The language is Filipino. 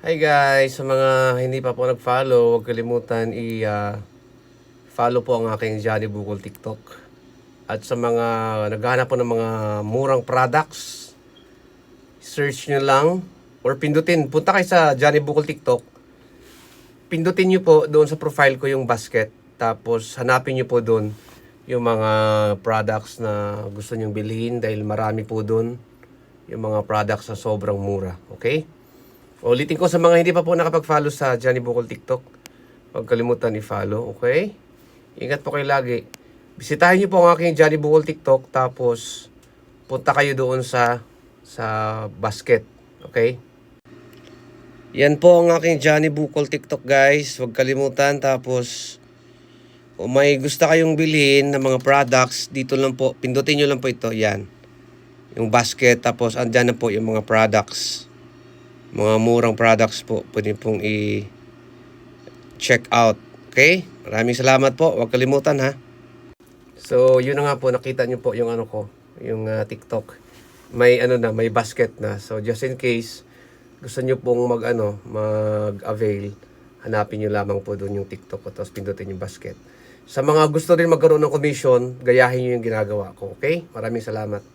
Hi guys, sa mga hindi pa po nag-follow, huwag kalimutan i-follow po ang aking Johnny Bukol TikTok. At sa mga naghahanap po ng mga murang products, search nyo lang or pindutin. Punta kayo sa Johnny Bukol TikTok. Pindutin nyo po doon sa profile ko yung basket. Tapos hanapin nyo po doon yung mga products na gusto nyong bilhin dahil marami po doon yung mga products na sobrang mura. Okay? Ulitin ko sa mga hindi pa po nakapag-follow sa Johnny Bukol TikTok, huwag kalimutan i-follow, okay? Ingat po kayo lagi. Bisitahin niyo po ang aking Johnny Bukol TikTok, tapos punta kayo doon sa basket, okay? Yan po ang aking Johnny Bukol TikTok guys, huwag kalimutan. Tapos kung may gusto kayong bilhin ng mga products, dito lang po, pindutin nyo lang po ito, yan. Yung basket, tapos andyan na po yung mga products. Mga murang products po, pwede pong i-check out. Okay? Maraming salamat po. Huwag kalimutan ha. So, yun na nga po. Nakita nyo po yung ano ko, yung TikTok. May may basket na. So, just in case gusto nyo pong mag-avail, hanapin nyo lamang po doon yung TikTok ko, tapos pindutin yung basket. Sa mga gusto rin magkaroon ng commission, gayahin nyo yung ginagawa ko. Okay? Maraming salamat.